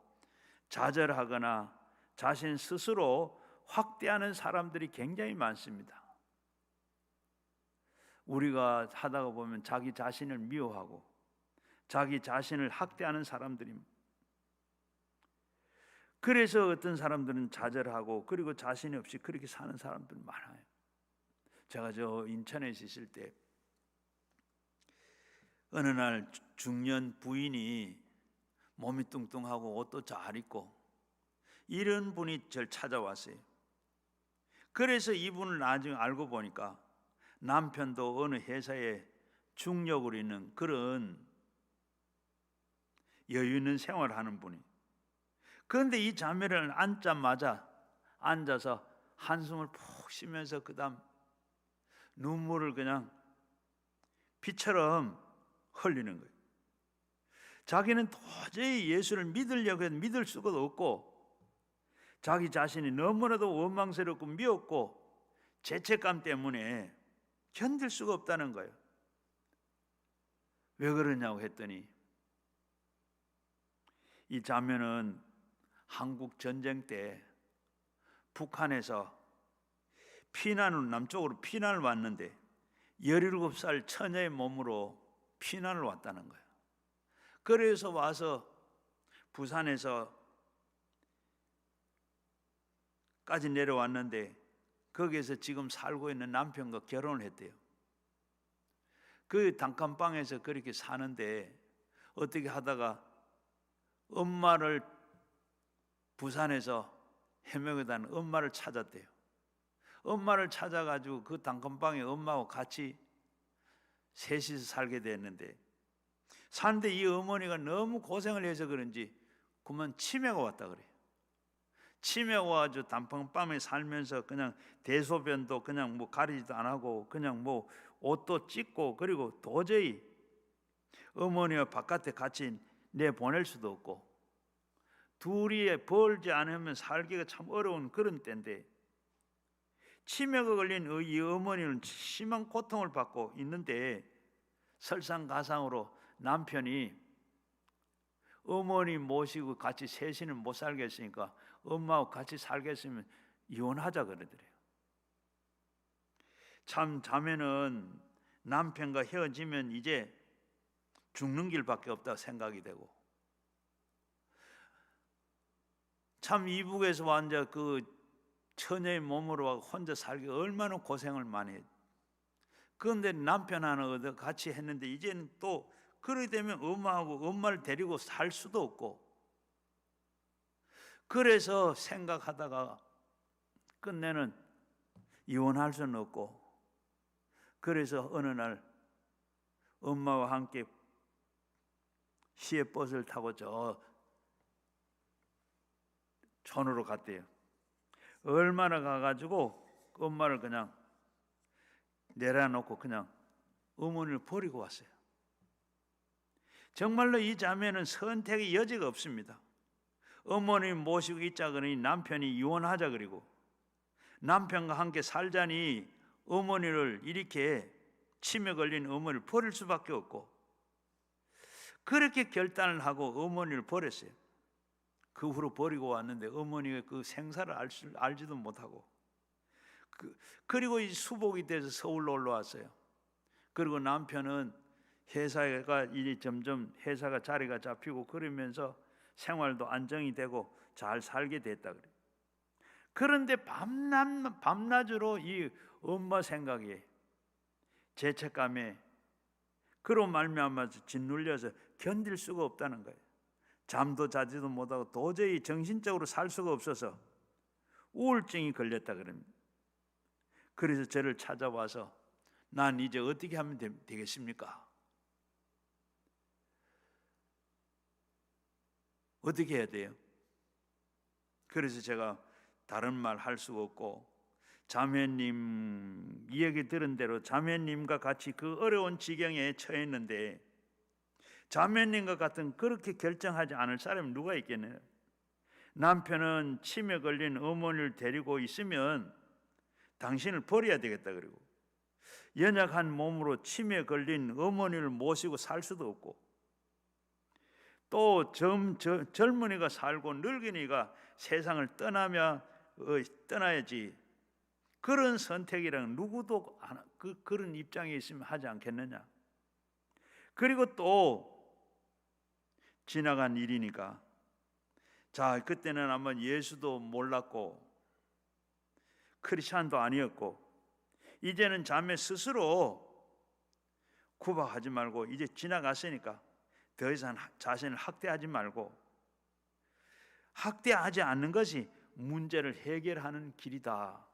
좌절하거나 자신 스스로 확대하는 사람들이 굉장히 많습니다. 우리가 하다가 보면 자기 자신을 미워하고 자기 자신을 학대하는 사람들이, 그래서 어떤 사람들은 좌절하고 그리고 자신이 없이 그렇게 사는 사람들 많아요. 제가 저 인천에 있을 때 어느 날 중년 부인이 몸이 뚱뚱하고 옷도 잘 입고 이런 분이 저를 찾아왔어요. 그래서 이분을 나중에 알고 보니까 남편도 어느 회사에 중력으로 있는 그런 여유 있는 생활을 하는 분이. 그런데 이 자매를 앉자마자 앉아서 한숨을 푹 쉬면서 그 다음 눈물을 그냥 비처럼 흘리는 거예요. 자기는 도저히 예수를 믿으려고 해도 믿을 수가 없고, 자기 자신이 너무나도 원망스럽고 미웠고 죄책감 때문에 견딜 수가 없다는 거예요. 왜 그러냐고 했더니, 이 자매는 한국 전쟁 때 북한에서 피난을, 남쪽으로 피난을 왔는데 17살 처녀의 몸으로 피난을 왔다는 거예요. 그래서 와서 부산에서 까지 내려왔는데 거기에서 지금 살고 있는 남편과 결혼을 했대요. 그 단칸방에서 그렇게 사는데 어떻게 하다가 엄마를, 부산에서 헤매고 다니는 엄마를 찾았대요. 엄마를 찾아가지고 그 단칸방에 엄마하고 같이 셋이서 살게 됐는데, 사는데 이 어머니가 너무 고생을 해서 그런지 그만 치매가 왔다 그래요. 치매가 와가지고 단칸방에 살면서 그냥 대소변도 그냥 뭐 가리지도 안 하고 그냥 뭐 옷도 찢고, 그리고 도저히 어머니와 바깥에 같이 내보낼 수도 없고, 둘이 벌지 않으면 살기가 참 어려운 그런 때인데, 치매가 걸린 이 어머니는 심한 고통을 받고 있는데, 설상가상으로 남편이 어머니 모시고 같이 셋이는 못 살겠으니까 엄마하고 같이 살겠으면 이혼하자 그러더래요. 참 자매는 남편과 헤어지면 이제 죽는 길밖에 없다 생각이 되고, 참 이북에서 완전 그 처녀의 몸으로 혼자 살기 얼마나 고생을 많이 했. 그런데 남편 하나 얻어 같이 했는데 이제는 또 그러게 되면 엄마를 데리고 살 수도 없고, 그래서 생각하다가 끝내는 이혼할 수는 없고, 그래서 어느 날 엄마와 함께 시외버스를 타고 저 촌으로 갔대요. 얼마나 가가지고 엄마를 그냥 내려놓고 그냥 어머니를 버리고 왔어요. 정말로 이 자매는 선택의 여지가 없습니다. 어머니 모시고 있자 그러니 남편이 이혼하자 그리고, 남편과 함께 살자니 어머니를, 이렇게 치매 걸린 어머니를 버릴 수밖에 없고, 그렇게 결단을 하고 어머니를 버렸어요. 그 후로 버리고 왔는데 어머니가 그 생사를 알지도 못하고, 그리고 이 수복이 돼서 서울로 올라왔어요. 그리고 남편은 회사가 이제 점점 회사가 자리가 잡히고 그러면서 생활도 안정이 되고 잘 살게 됐다 그래요. 그런데 밤낮으로 이 엄마 생각에, 죄책감에, 그로 말미암아서 짓눌려서 견딜 수가 없다는 거예요. 잠도 자지도 못하고 도저히 정신적으로 살 수가 없어서 우울증이 걸렸다 그럽니다. 그래서 저를 찾아와서 난 이제 어떻게 하면 되겠습니까? 어떻게 해야 돼요? 그래서 제가 다른 말 할 수가 없고, 자매님 이야기 들은 대로 자매님과 같이 그 어려운 지경에 처했는데, 자매님과 같은 그렇게 결정하지 않을 사람이 누가 있겠네요. 남편은 치매 걸린 어머니를 데리고 있으면 당신을 버려야 되겠다 그리고, 연약한 몸으로 치매 걸린 어머니를 모시고 살 수도 없고, 또 젊은이가 살고 늙은이가 세상을 떠나야지, 그런 선택이랑 누구도 그런 입장에 있으면 하지 않겠느냐. 그리고 또 지나간 일이니까, 자 그때는 아마 예수도 몰랐고 크리스찬도 아니었고, 이제는 자매 스스로 구박하지 말고, 이제 지나갔으니까 더 이상 자신을 학대하지 말고, 학대하지 않는 것이 문제를 해결하는 길이다.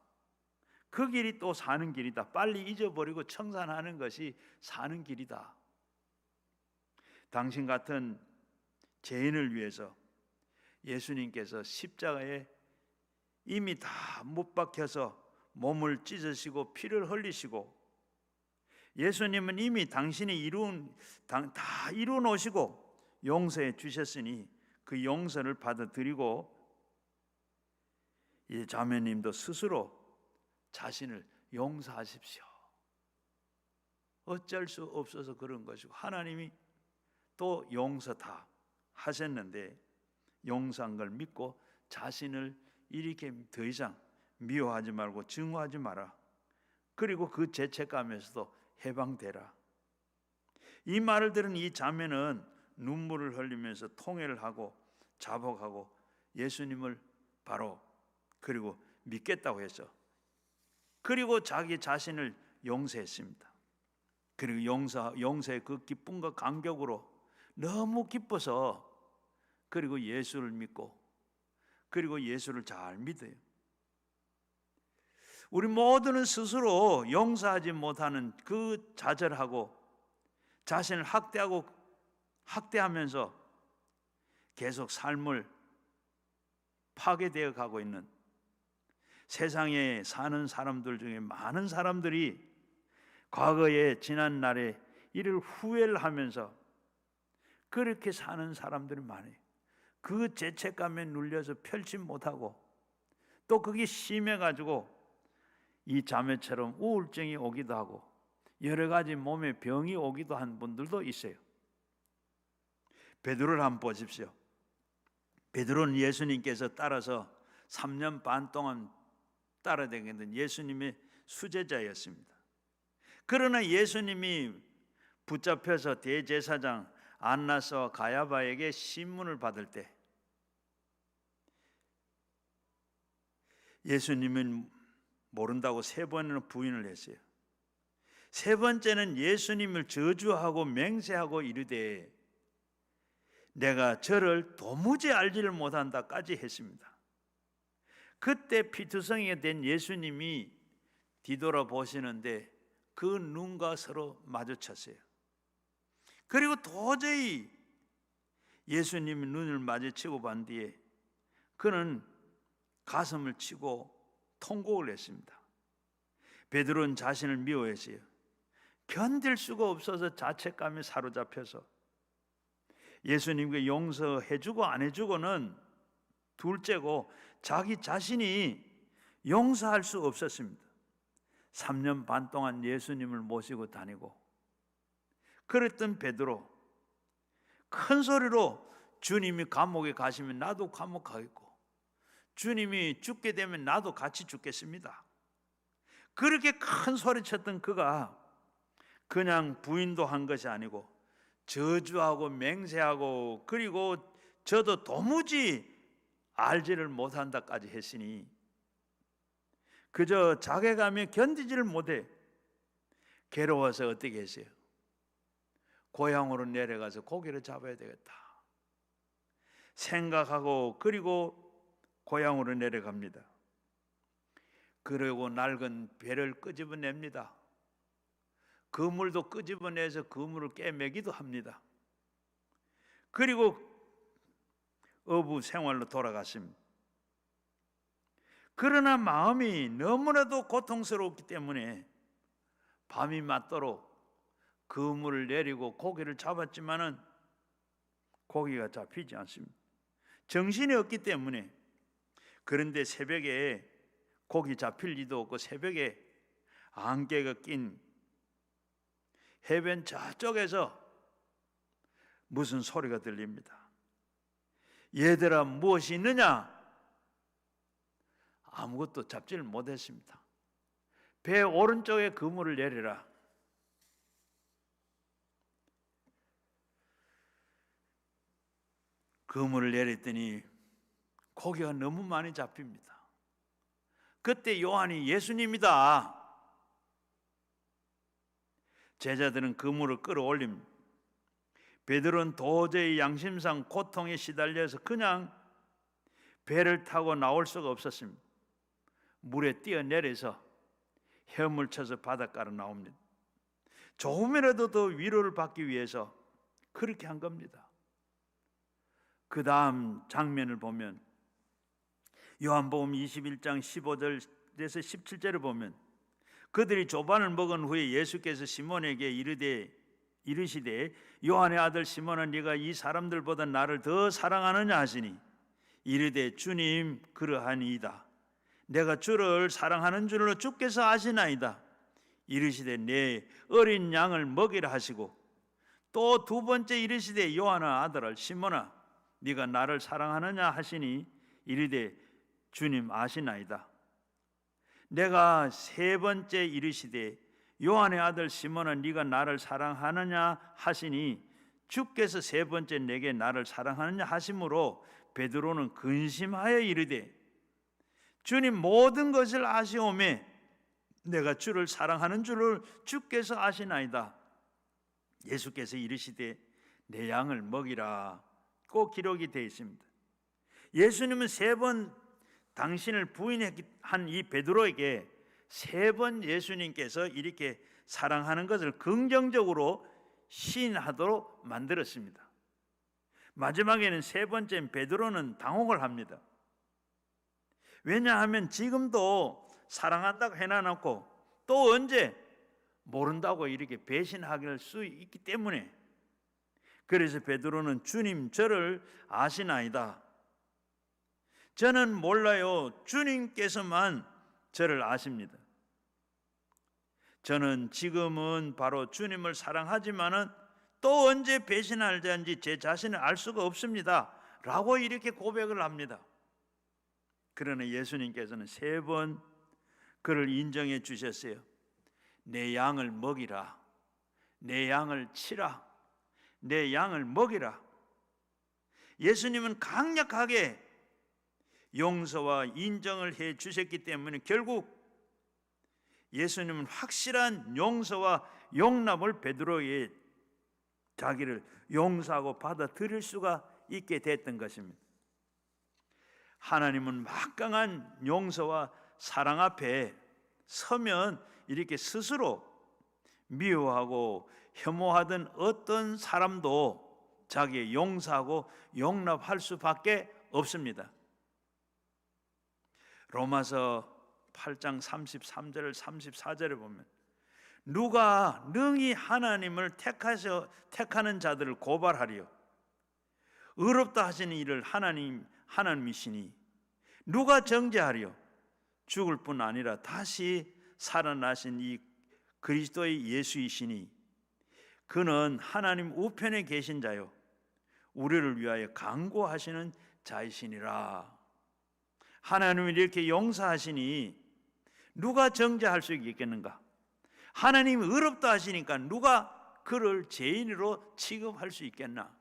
그 길이 또 사는 길이다. 빨리 잊어버리고 청산하는 것이 사는 길이다. 당신 같은 죄인을 위해서 예수님께서 십자가에 이미 다 못 박혀서 몸을 찢으시고 피를 흘리시고, 예수님은 이미 당신이 다 이루어 놓으시고 용서해 주셨으니 그 용서를 받아들이고, 이 자매님도 스스로 자신을 용서하십시오. 어쩔 수 없어서 그런 것이고, 하나님이 또 용서 다 하셨는데 용서한 걸 믿고 자신을 이렇게 더 이상 미워하지 말고 증오하지 마라. 그리고 그 죄책감에서도 해방되라. 이 말을 들은 이 자매는 눈물을 흘리면서 통회를 하고 자복하고 예수님을 바로 그리고 믿겠다고 해서, 그리고 자기 자신을 용서했습니다. 그리고 용서의 그 기쁨과 감격으로 너무 기뻐서 그리고 예수를 믿고 그리고 예수를 잘 믿어요. 우리 모두는 스스로 용서하지 못하는 그 좌절하고 자신을 학대하면서 계속 삶을 파괴되어 가고 있는 세상에 사는 사람들 중에 많은 사람들이 과거에 지난 날에 이를 후회를 하면서 그렇게 사는 사람들이 많아요. 그 죄책감에 눌려서 펼치 못하고, 또 그게 심해가지고 이 자매처럼 우울증이 오기도 하고 여러 가지 몸에 병이 오기도 한 분들도 있어요. 베드로를 한번 보십시오. 베드로는 예수님께서 따라서 3년 반 동안 따라다니던 예수님의 수제자였습니다. 그러나 예수님이 붙잡혀서 대제사장 안나스와 가야바에게 신문을 받을 때 예수님은 모른다고 3번이나 부인을 했어요. 3번째는 예수님을 저주하고 맹세하고 이르되 내가 저를 도무지 알지를 못한다까지 했습니다. 그때 피투성이가 된 예수님이 뒤돌아보시는데 그 눈과 서로 마주쳤어요. 그리고 도저히 예수님이 눈을 마주치고 반 뒤에 그는 가슴을 치고 통곡을 했습니다. 베드로는 자신을 미워했어요. 견딜 수가 없어서 자책감에 사로잡혀서 예수님께 용서해주고 안 해주고는 둘째고 자기 자신이 용서할 수 없었습니다. 3년 반 동안 예수님을 모시고 다니고 그랬던 베드로, 큰 소리로 주님이 감옥에 가시면 나도 감옥 가겠고 주님이 죽게 되면 나도 같이 죽겠습니다. 그렇게 큰 소리쳤던 그가 그냥 부인도 한 것이 아니고 저주하고 맹세하고 그리고 저도 도무지 알지를 못한다까지 했으니 그저 자괴감에 견디지를 못해 괴로워서 어떻게 했어요? 고향으로 내려가서 고기를 잡아야 되겠다 생각하고 그리고 고향으로 내려갑니다. 그리고 낡은 배를 끄집어냅니다. 그물도 끄집어내서 그물을 깨매기도 합니다. 그리고 어부 생활로 돌아갔습니다. 그러나 마음이 너무나도 고통스럽기 때문에 밤이 맞도록 그물을 내리고 고기를 잡았지만은 고기가 잡히지 않습니다. 정신이 없기 때문에. 그런데 새벽에 고기 잡힐 리도 없고 새벽에 안개가 낀 해변 저쪽에서 무슨 소리가 들립니다. 얘들아 무엇이 있느냐? 아무것도 잡지를 못했습니다. 배 오른쪽에 그물을 내리라. 그물을 내렸더니 고기가 너무 많이 잡힙니다. 그때 요한이 예수님이다. 제자들은 그물을 끌어올립니다. 베드로는 도저히 양심상 고통에 시달려서 그냥 배를 타고 나올 수가 없었습니다. 물에 뛰어내려서 헤엄을 쳐서 바닷가로 나옵니다. 조금이라도 더 위로를 받기 위해서 그렇게 한 겁니다. 그 다음 장면을 보면 요한복음 21장 15절에서 17절을 보면 그들이 조반을 먹은 후에 예수께서 시몬에게 이르시되 요한의 아들 시몬아 네가 이 사람들보다 나를 더 사랑하느냐 하시니 이르되 주님 그러하니이다. 내가 주를 사랑하는 줄로 주께서 아시나이다. 이르시되 내 어린 양을 먹이라 하시고 또 두 번째 이르시되 요한의 아들아 시몬아 네가 나를 사랑하느냐 하시니 이르되 주님 아시나이다. 내가 세 번째 이르시되 요한의 아들 시몬아 네가 나를 사랑하느냐 하시니 주께서 세 번째 내게 나를 사랑하느냐 하심으로 베드로는 근심하여 이르되 주님 모든 것을 아시오매 내가 주를 사랑하는 줄을 주께서 아시나이다. 예수께서 이르시되 내 양을 먹이라 꼭 기록이 되어 있습니다. 예수님은 세 번 당신을 부인한 이 베드로에게 세 번 예수님께서 이렇게 사랑하는 것을 긍정적으로 시인하도록 만들었습니다. 마지막에는 세 번째인 베드로는 당혹을 합니다. 왜냐하면 지금도 사랑한다고 해놔놓고 또 언제 모른다고 이렇게 배신할 수 있기 때문에 그래서 베드로는 주님 저를 아시나이다. 저는 몰라요. 주님께서만 저를 아십니다. 저는 지금은 바로 주님을 사랑하지만은 또 언제 배신할지 제 자신을 알 수가 없습니다. 라고 이렇게 고백을 합니다. 그러나 예수님께서는 세 번 그를 인정해 주셨어요. 내 양을 먹이라. 내 양을 치라. 내 양을 먹이라. 예수님은 강력하게 용서와 인정을 해 주셨기 때문에 결국 예수님은 확실한 용서와 용납을 베드로의 자기를 용서하고 받아들일 수가 있게 됐던 것입니다. 하나님은 막강한 용서와 사랑 앞에 서면 이렇게 스스로 미워하고 혐오하던 어떤 사람도 자기의 용서하고 용납할 수밖에 없습니다. 로마서 8장 33절 34절에 보면 누가 능히 하나님을 택하는 자들을 고발하리요 의롭다 하시는 이를 하나님이시니 누가 정죄하리요 죽을 뿐 아니라 다시 살아나신 이 그리스도의 예수이시니 그는 하나님 우편에 계신 자요 우리를 위하여 간구하시는 자이시니라. 하나님이 이렇게 용서하시니 누가 정죄할 수 있겠는가? 하나님이 의롭다 하시니까 누가 그를 죄인으로 취급할 수 있겠나?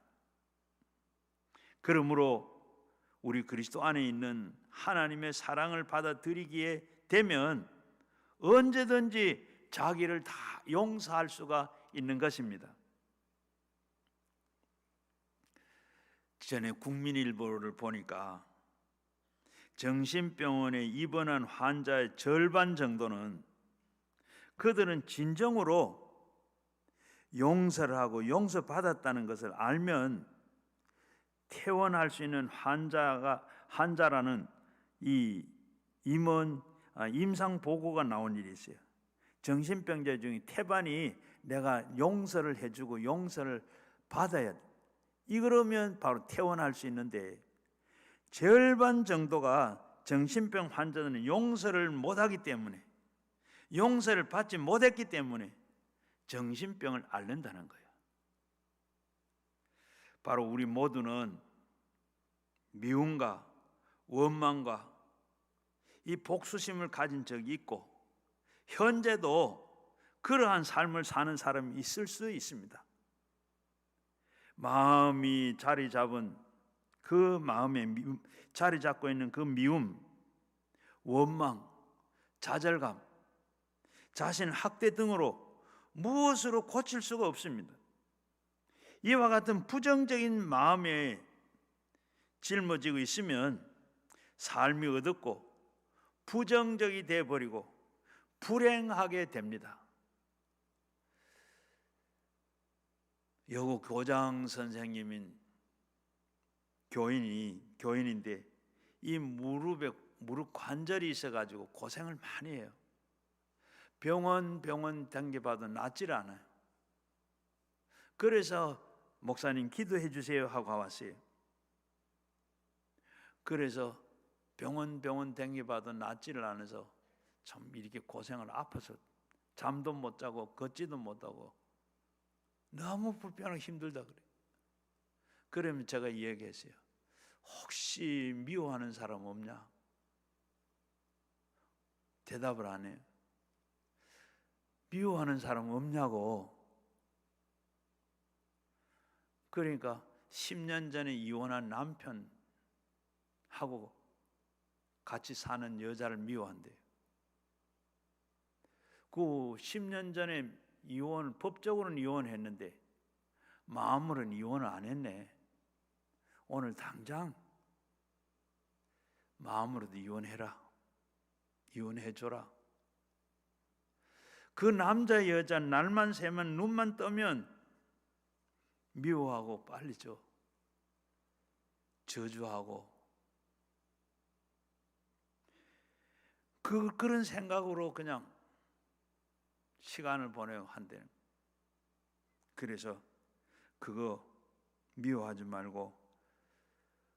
그러므로 우리 그리스도 안에 있는 하나님의 사랑을 받아들이기에 되면 언제든지 자기를 다 용서할 수가 있는 것입니다. 전에 국민일보를 보니까 정신병원에 입원한 환자의 절반 정도는 그들은 진정으로 용서를 하고 용서받았다는 것을 알면 퇴원할 수 있는 환자라는 이 임상 보고가 나온 일이 있어요. 정신병자 중에 태반이 내가 용서를 해주고 용서를 받아야 돼. 이러면 바로 퇴원할 수 있는데 절반 정도가 정신병 환자들은 용서를 못하기 때문에 용서를 받지 못했기 때문에 정신병을 앓는다는 거예요. 바로 우리 모두는 미움과 원망과 이 복수심을 가진 적이 있고 현재도 그러한 삶을 사는 사람이 있을 수 있습니다. 마음이 자리 잡은 그 마음에 자리 잡고 있는 그 미움, 원망, 좌절감, 자신 학대 등으로 무엇으로 고칠 수가 없습니다. 이와 같은 부정적인 마음에 짊어지고 있으면 삶이 어둡고 부정적이 되어버리고 불행하게 됩니다. 여고 교장 선생님인 교인인데 이 무릎 관절이 있어가지고 고생을 많이 해요. 병원 당겨봐도 낫질 않아요. 그래서 목사님 기도해 주세요 하고 왔어요. 그래서 병원 당겨봐도 낫지를 않아서 참 이렇게 고생을 아파서 잠도 못 자고 걷지도 못하고 너무 불편하고 힘들다 그래요. 그러면 제가 이야기했어요. 혹시 미워하는 사람 없냐? 대답을 안 해요. 미워하는 사람 없냐고. 그러니까 10년 전에 이혼한 남편하고 같이 사는 여자를 미워한대요. 그 10년 전에 법적으로는 이혼했는데 마음으로는 이혼을 안 했네. 오늘 당장 마음으로도 이혼해라. 이혼해줘라. 그 남자 여자 날만 새면 눈만 뜨면 미워하고 빨리 저주하고 그런 생각으로 그냥 시간을 보내고 한대요. 그래서 그거 미워하지 말고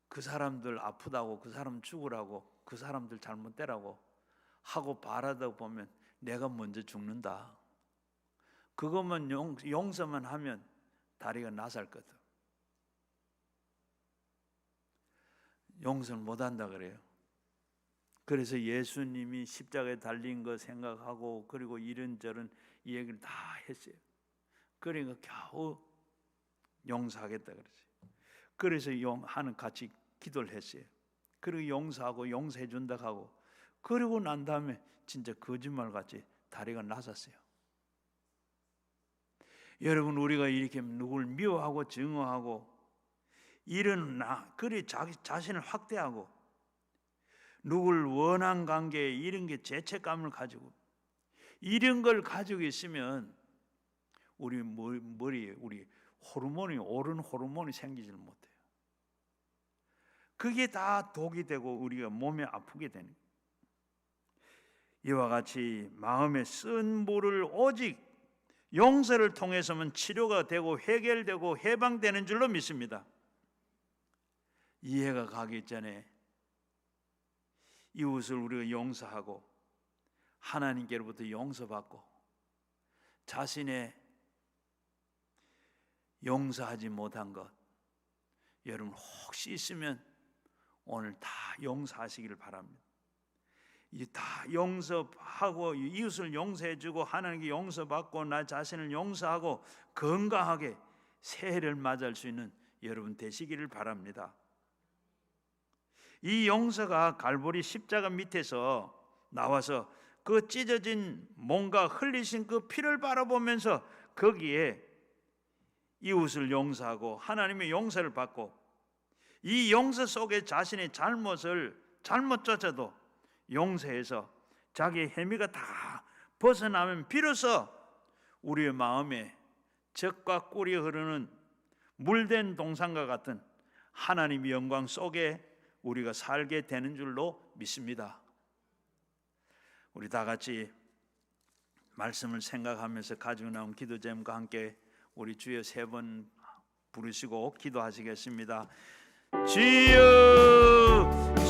그 사람들 아프다고 그 사람 죽으라고 그 사람들 잘못되라고 하고 바라다 보면 내가 먼저 죽는다. 그것만 용서만 하면 다리가 나살거든. 용서를 못한다 그래요. 그래서 예수님이 십자가에 달린 거 생각하고 그리고 이런저런 이 얘기를 다 했어요. 그러니까 겨우 용서하겠다 그랬어요. 그래서 하는 같이 기도를 했어요. 그리고 용서하고 용서해 준다 하고 그리고 난 다음에 진짜 거짓말같이 다리가 나섰어요. 여러분, 우리가 이렇게 누굴 미워하고 증오하고 그리 자기 자신을 확대하고 누굴 원한 관계에 이런 게 죄책감을 가지고 이런 걸 가지고 있으면 우리 머리에 우리 오른 호르몬이 생기질 못해요. 그게 다 독이 되고 우리가 몸에 아프게 되는 거예요. 이와 같이 마음에 쓴 물을 오직 용서를 통해서만 치료가 되고 해결되고 해방되는 줄로 믿습니다. 이해가 가기 전에 이웃을 우리가 용서하고 하나님께로부터 용서받고 자신의 용서하지 못한 것 여러분 혹시 있으면 오늘 다 용서하시기를 바랍니다. 이 다 용서하고 이웃을 용서해주고 하나님께 용서받고 나 자신을 용서하고 건강하게 새해를 맞이할 수 있는 여러분 되시기를 바랍니다. 이 용서가 갈보리 십자가 밑에서 나와서 그 찢어진 몸과 흘리신 그 피를 바라보면서 거기에 이웃을 용서하고 하나님의 용서를 받고 이 용서 속에 자신의 잘못조차도 용서해서 자기의 행위가 다 벗어나면 비로소 우리의 마음에 젖과 꿀이 흐르는 물된 동산과 같은 하나님의 영광 속에 우리가 살게 되는 줄로 믿습니다. 우리 다 같이 말씀을 생각하면서 가지고 나온 기도 제목과 함께 우리 주여 3번 부르시고 기도하시겠습니다. 주여